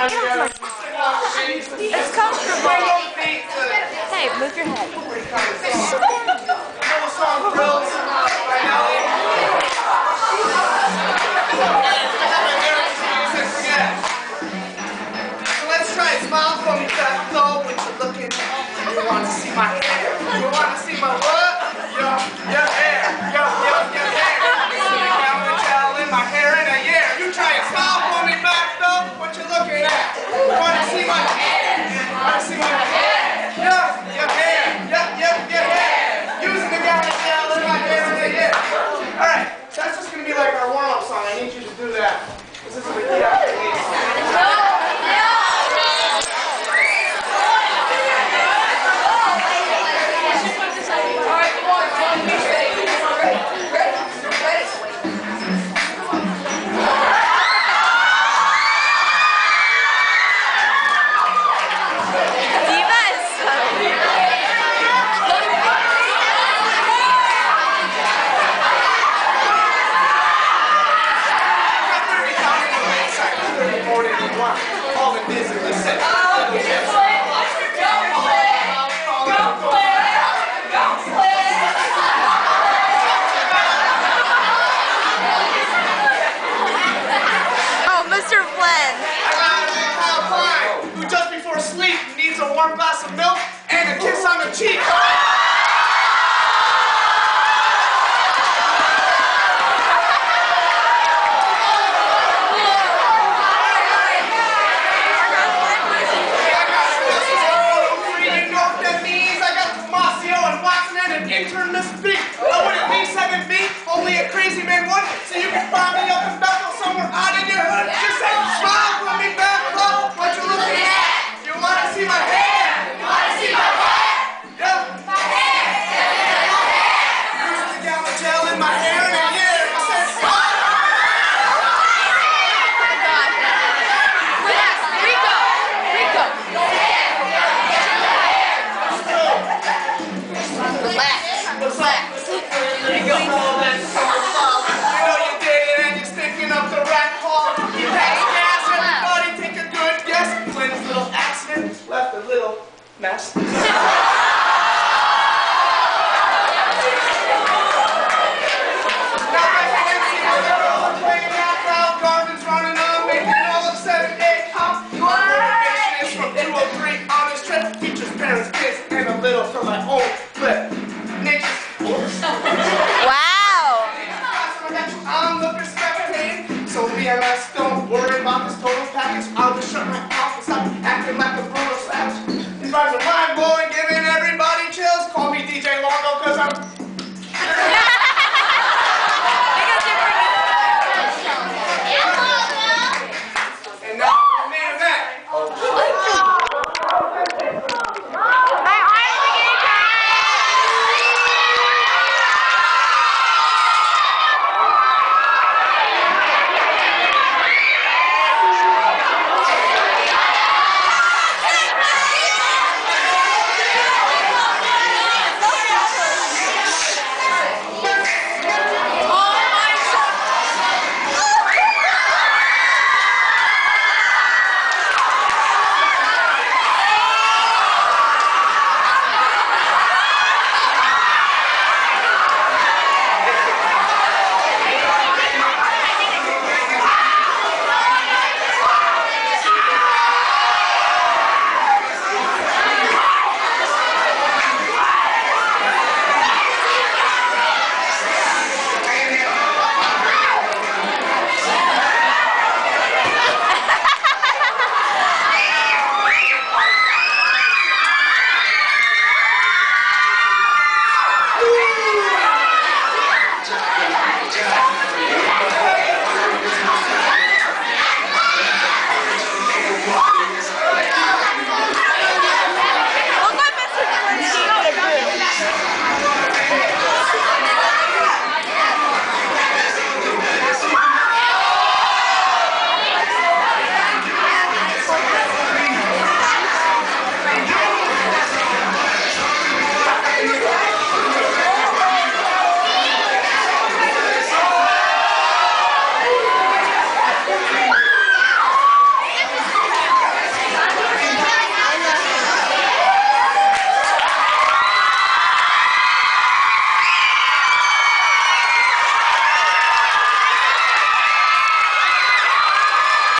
It's comfortable. Hey, move your head. So let's try it. Smile for me, fat though, when you're looking. You want to see my hair? You want to see my what? Your hair. Your hair. You see the camera gel in my hair in a year. You try it. Smile for me, fat though, what you looking at? You want to see my hair? You want to see my hair? Your hair. Your hair. Using the camera gel in my hair in a year. All right, that's just gonna be like our warm-up song. I need you to do that. This is a get out of here. A warm glass of milk and a kiss on the cheek. Intern Miss B. I wouldn't be 7B, only a crazy man would. So you can find me up in Bethel somewhere out in your hood. Just say, smile for me, Bethel. What you looking at? You want to see my hair? You want to see my hair? Yeah. My hair. Yeah, my hair. Using the gamma gel in my hair in a year. I said, smile. Oh my God. Relax, Rico. Your hair. Relax. There you go. You know you did it and you're sticking up the rat hole. You had gas, everybody take a good guess. Flynn's little accident left a little mess. Now my hands see how the girls are playing out now. Garvin's running on, making all of 7, 8 hops. Motivation is from 203 on his trip. Teachers, parents, kids, and a little from my own clip. Wow! I'm the perspective. So BMS, don't worry about this total package. I'll just shut my mouth and stop acting like a bro.